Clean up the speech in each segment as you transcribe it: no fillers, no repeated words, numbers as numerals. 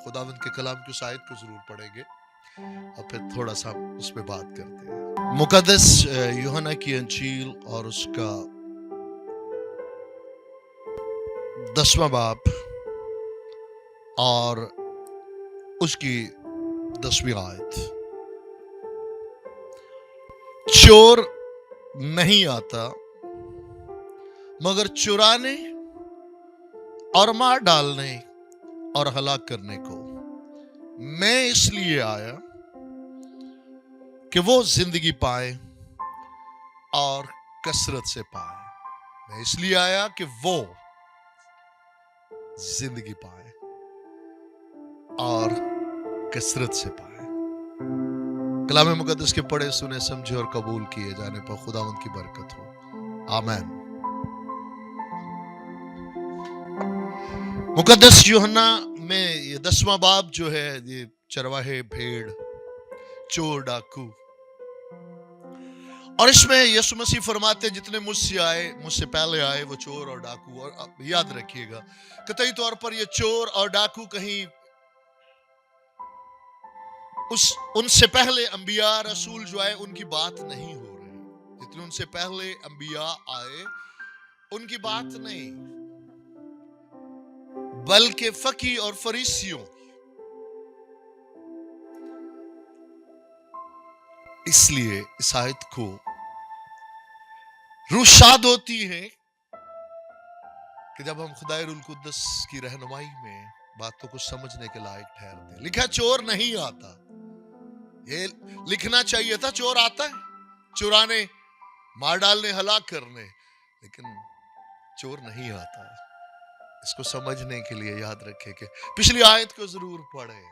खुदावंद के कलाम की उस आयत को जरूर पढ़ेंगे और फिर थोड़ा सा हम उस पर बात करते हैं। मुकद्दस यूहन्ना की अंजील और उसका 10वां बाब और उसकी 10वीं आयत। चोर नहीं आता मगर चुराने और मार डालने और हलाक करने को। मैं इसलिए आया कि वो जिंदगी पाए और कसरत से पाए। मैं इसलिए आया कि वो जिंदगी पाए और कसरत से पाए। कलाम मुकद्दस के पढ़े सुने समझे और कबूल किए जाने पर खुदावंद की बरकत हो। आमीन। मुकद्दस यूहन्ना में ये 10वां बाब जो है, ये चरवाहे, भेड़, चोर, डाकू, और इसमें यीशु मसीह फरमाते जितने मुझसे आए, मुझसे पहले आए, वो चोर और डाकू। और याद रखिएगा कतई तौर पर ये चोर और डाकू कहीं उनसे पहले अंबिया रसूल जो आए उनकी बात नहीं हो रही। जितने उनसे पहले अंबिया आए उनकी बात नहीं, बल्कि फकी और फरीसियों। इसलिए इस आयत को रूह शाद होती है कि जब हम खुदाए रुल कुद्दस की रहनुमाई में बातों को समझने के लायक ठहरते हैं। लिखा चोर नहीं आता, ये लिखना चाहिए था चोर आता है चुराने, मार डालने, हलाक करने, लेकिन चोर नहीं आता। इसको समझने के लिए याद रखें कि पिछली आयत को जरूर पढ़े।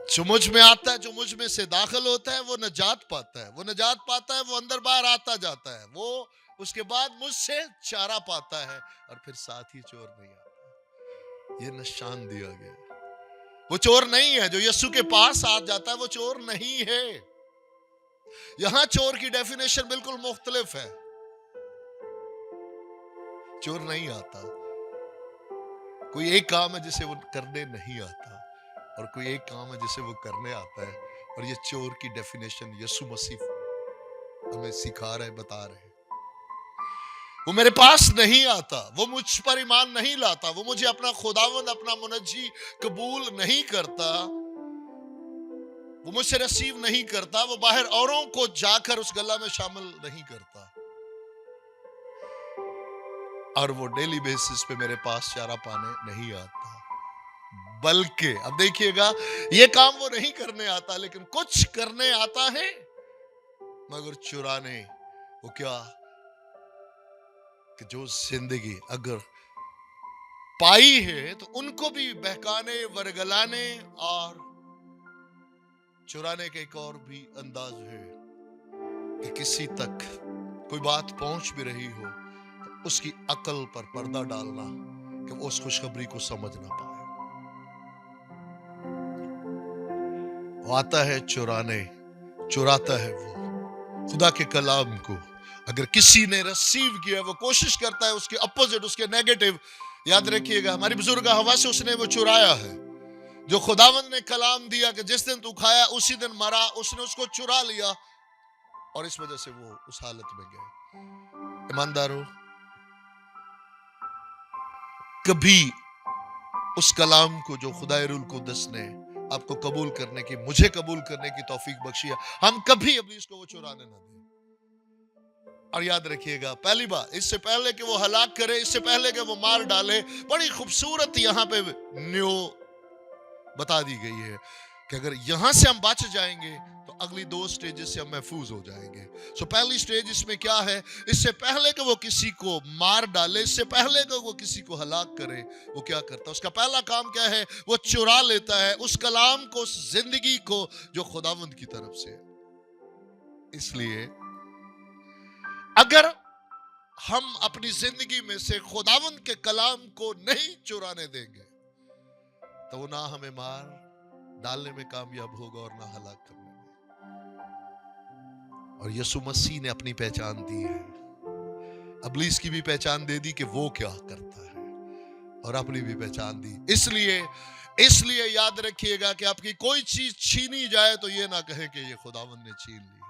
जो मुझ में आता है, जो मुझ में से दाखिल होता है, वो नजात पाता है। वो नजात पाता है, वो अंदर बाहर आता जाता है। वो उसके बाद मुझसे चारा पाता है और फिर साथ ही चोर नहीं आता। ये निशान दिया गया। वो चोर नहीं है जो यीशु के पास आ जाता है, वो चोर नहीं है। यहां चोर की डेफिनेशन बिल्कुल मुख्तलिफ है। चोर नहीं आता, कोई एक काम है जिसे वो करने नहीं आता और कोई एक काम है जिसे वो करने आता है। और ये चोर की डेफिनेशन यीशु मसीह हमें सिखा रहे, बता रहे। वो मेरे पास नहीं आता, वो मुझ पर ईमान नहीं लाता, वो मुझे अपना खुदावंद, अपना मुनज्जी कबूल नहीं करता, वो मुझसे रिसीव नहीं करता, वो बाहर औरों को जाकर उस गला में शामिल नहीं करता, और वो डेली बेसिस पे मेरे पास चारा पाने नहीं आता। बल्कि अब देखिएगा, ये काम वो नहीं करने आता, लेकिन कुछ करने आता है, मगर चुराने। वो क्या कि जो जिंदगी अगर पाई है तो उनको भी बहकाने, वरगलाने और चुराने का एक और भी अंदाज है कि किसी तक कोई बात पहुंच भी रही हो तो उसकी अकल पर पर्दा डालना कि वो उस खुशखबरी को समझ ना पाए। वो आता है चुराने, चुराता है वो खुदा के कलाम को। अगर किसी ने रिसीव किया, वो कोशिश करता है उसके अपोजिट, उसके नेगेटिव। याद रखिएगा, हमारी बुजुर्ग हवा से उसने वो चुराया है। जो खुदावंद ने कलाम दिया कि जिस दिन तू खाया उसी दिन मरा, उसने उसको चुरा लिया और इस वजह से वो उस हालत में गए। ईमानदारों, कभी उस कलाम को जो खुदाए रुल कुद्दस ने आपको कबूल करने की, मुझे कबूल करने की तौफीक बख्शी है, हम कभी अपनी इसको वो चुराने ना दें। और याद रखिएगा, पहली बात, इससे पहले कि वो हलाक करे, इससे पहले कि वो मार डाले, बड़ी खूबसूरत यहां पे न्यू बता दी गई है कि अगर यहां से हम बच जाएंगे तो अगली 2 स्टेजेस से हम महफूज हो जाएंगे। सो पहली स्टेज इसमें क्या है? इससे पहले कि वो किसी को मार डाले, इससे पहले कि वो किसी को हलाक करे, वो क्या करता है? उसका पहला काम क्या है? वो चुरा लेता है उस कलाम को, उस जिंदगी को जो खुदावंद की तरफ से है। इसलिए अगर हम अपनी जिंदगी में से खुदावंद के कलाम को नहीं चुराने देंगे तो वो ना हमें मार डालने में कामयाब होगा और ना हलाक करने में। और यीशु मसीह ने अपनी पहचान दी है, इब्लीस की भी पहचान दे दी कि वो क्या करता है। और अपनी भी पहचान दी। इसलिए इसलिए याद रखिएगा कि आपकी कोई चीज छीनी जाए तो ये ना कहे कि ये खुदावंद ने छीन ली है,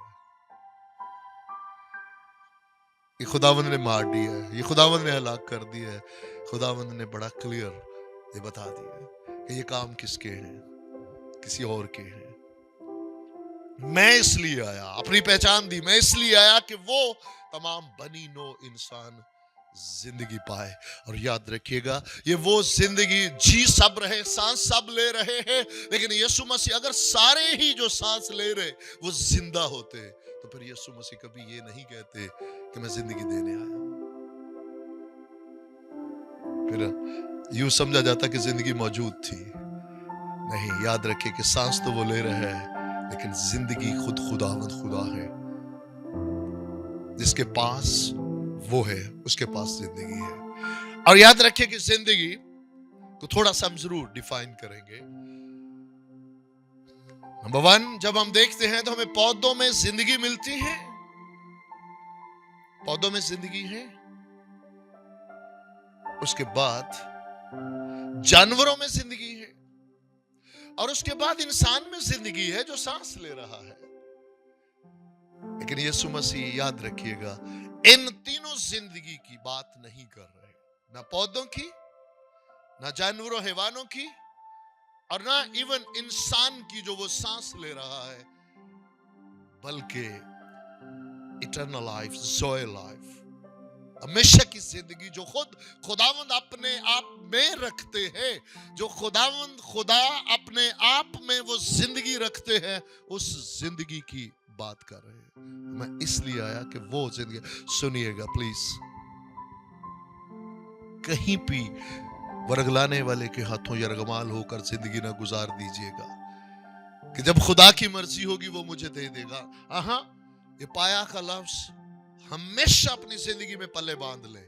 ये खुदावंद ने मार दिया है, ये खुदावंद ने हलाक कर दिया है। खुदावंद ने बड़ा क्लियर ये बता दिया है कि ये काम किसके हैं, किसी और के हैं। मैं इसलिए आया, अपनी पहचान दी, मैं इसलिए आया कि वो तमाम बनी नो इंसान जिंदगी पाए। और याद रखिएगा, ये वो जिंदगी जी सब रहे, सांस सब ले रहे हैं, लेकिन यीशु मसीह अगर सारे ही जो सांस ले रहे वो जिंदा होते तो फिर यीशु मसीह कभी ये नहीं कहते कि मैं जिंदगी देने आया। फिर यूं समझा जाता कि जिंदगी मौजूद थी। नहीं, याद रखिए कि सांस तो वो ले रहे हैं, लेकिन जिंदगी खुद खुदावंद खुदा है। जिसके पास वो है, उसके पास जिंदगी है। और याद रखिए कि जिंदगी को थोड़ा सा हम जरूर डिफाइन करेंगे। नंबर 1, जब हम देखते हैं तो हमें पौधों में जिंदगी मिलती है, पौधों में जिंदगी है। उसके बाद जानवरों में जिंदगी है, और उसके बाद इंसान में जिंदगी है जो सांस ले रहा है। लेकिन यीशु मसीह, याद रखिएगा, इन तीनों जिंदगी की बात नहीं कर रहे, ना पौधों की, ना जानवरों हैवानों की, और ना इवन इंसान की जो वो सांस ले रहा है, बल्कि इटर्नल लाइफ, ज़ोए लाइफ, हमेशा की जिंदगी जो खुद खुदावंद अपने आप में रखते हैं, जो खुदावंद खुदा अपने आप में वो जिंदगी रखते हैं, उस जिंदगी की बात कर रहे हैं। मैं इसलिए आया कि वो जिंदगी, सुनिएगा प्लीज, कहीं भी वर्गलाने वाले के हाथों यरगमाल होकर जिंदगी ना गुजार दीजिएगा कि जब खुदा की मर्जी होगी वो मुझे दे देगा। हाँ, ये पाया का लफ्ज हमेशा अपनी जिंदगी में पल्ले बांध ले।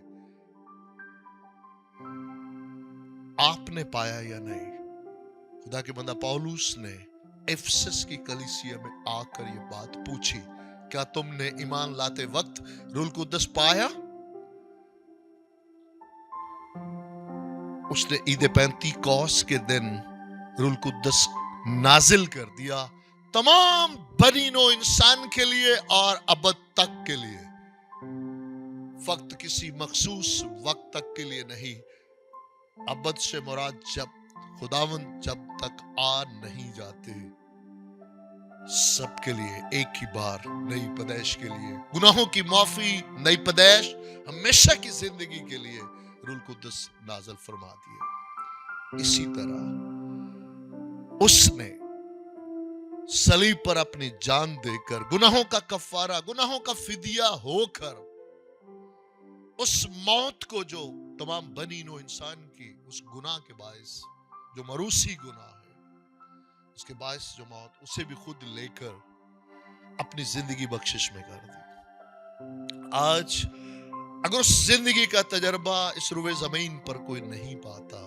आपने पाया या नहीं? खुदा के बंदा पौलुस ने इफिसस की कलीसिया में आकर ये बात पूछी, क्या तुमने ईमान लाते वक्त रूह कुद्दस पाया? उसने ईद पेंतीकोस के दिन रूह कुद्दस नाजिल कर दिया तमाम बनी नो इंसान के लिए और अबद तक के लिए, फक्त किसी मखसूस वक्त तक के लिए नहीं। अबद से मुराद जब खुदावंद जब तक आ नहीं जाते, सबके लिए एक ही बार नई पैदाइश के लिए, गुनाहों की माफी, नई पैदाइश, हमेशा की जिंदगी के लिए रूह कुद्दस नाज़िल फरमा दिए। इसी तरह उसने सलीब पर अपनी जान देकर गुनाहों का कफारा, गुनाहों का फिदिया होकर उस मौत को जो तमाम बनी नो इंसान की उस गुनाह के बायस, जो मरूसी गुनाह है, उसके बायस जो मौत, उसे भी खुद लेकर अपनी जिंदगी बख्शिश में कर दी। आज अगर उस जिंदगी का तजर्बा इस रुए जमीन पर कोई नहीं पाता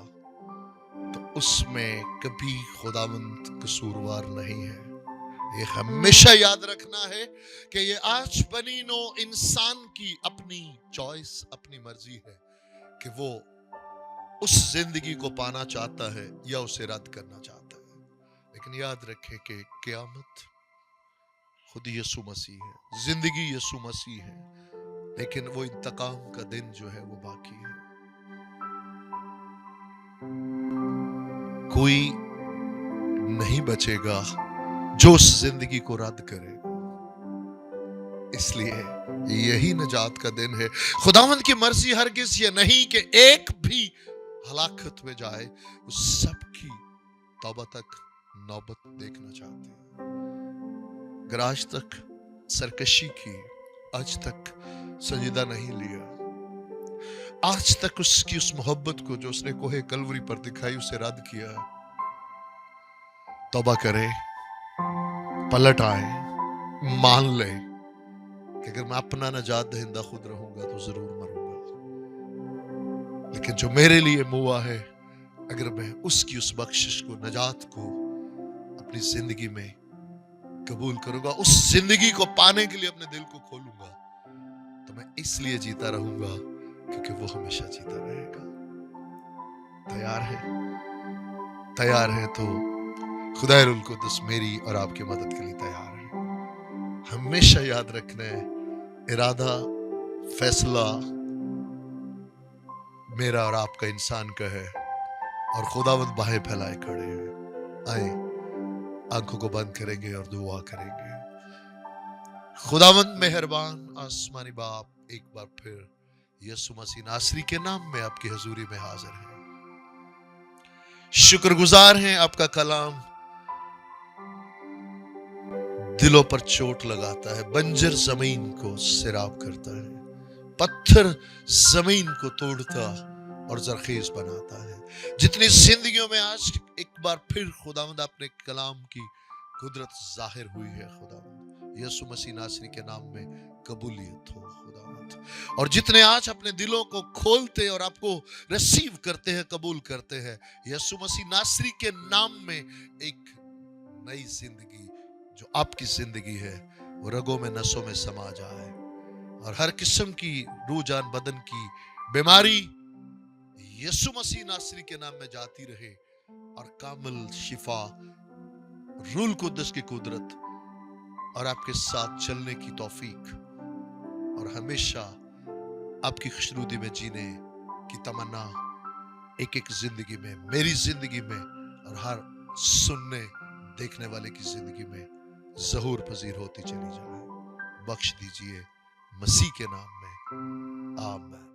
तो उसमें कभी खुदावंद कसूरवार नहीं है। ये हमेशा याद रखना है कि ये आज बनी नो इंसान की अपनी चॉइस, अपनी मर्जी है कि वो उस जिंदगी को पाना चाहता है या उसे रद्द करना चाहता है। लेकिन याद रखें कि क़यामत खुद यीशु मसीह है, जिंदगी यीशु मसीह है, लेकिन वो इंतकाम का दिन जो है वो बाकी है। कोई नहीं बचेगा जो उस जिंदगी को रद्द करेगा। इसलिए यही नजात का दिन है। खुदावंद की मर्जी हरगिज ये नहीं कि एक भी हलाकत में जाए, वो सबकी तौबा तक नौबत देखना चाहते हैं। अगर आज तक सरकशी की, आज तक संजीदा नहीं लिया, आज तक उसकी उस मोहब्बत को जो उसने कोहे कलवरी पर दिखाई उसे रद्द किया, तौबा करे, पलट आए, मान ले कि अगर मैं अपना नजात दहिंदा खुद रहूंगा तो जरूर मरूंगा, लेकिन जो मेरे लिए मुआ है, अगर मैं उसकी उस बख्शिश को, नजात को अपनी जिंदगी में कबूल करूंगा, उस जिंदगी को पाने के लिए अपने दिल को खोलूंगा, तो मैं इसलिए जीता रहूंगा क्योंकि वो हमेशा जीता रहेगा। तैयार है? तैयार है तो खुदाए रुल कुद्दस मेरी और आपकी मदद के लिए तैयार है। हमेशा याद रखना है, इरादा, फैसला मेरा और आपका इंसान का है, और खुदावंद बाहें फैलाए खड़े हैं। आए आंखों को बंद करेंगे और दुआ करेंगे। खुदावंद मेहरबान आसमानी बाप, एक बार फिर यीशु मसीह नासरी के नाम में आपकी हजूरी में हाजिर है। शुक्रगुजार हैं, आपका कलाम दिलों पर चोट लगाता है, बंजर जमीन को सिराब करता है, पत्थर जमीन को तोड़ता और जरखेज बनाता है। जितनी जिंदगियों में आज एक बार फिर खुदावंद अपने कलाम की कुदरत जाहिर हुई है, खुदावंद यीशु मसीह नासरी के नाम में कबूलियत हो खुदावंद। और जितने आज अपने दिलों को खोलते और आपको रिसीव करते हैं, कबूल करते हैं, यीशु मसीह नासरी के नाम में एक नई जिंदगी जो आपकी जिंदगी है वो रगों में, नसों में समा जाए, और हर किस्म की रूह जान बदन की बीमारी यीशु मसीह नासरी के नाम में जाती रहे, और कामिल शिफा, रूल कुद्दस की कुदरत और आपके साथ चलने की तौफीक, और हमेशा आपकी खुशनुदी में जीने की तमन्ना एक एक जिंदगी में, मेरी जिंदगी में और हर सुनने देखने वाले की जिंदगी में ज़हूर पजीर होती चली जाए। बख्श दीजिए मसीह के नाम में, आमीन।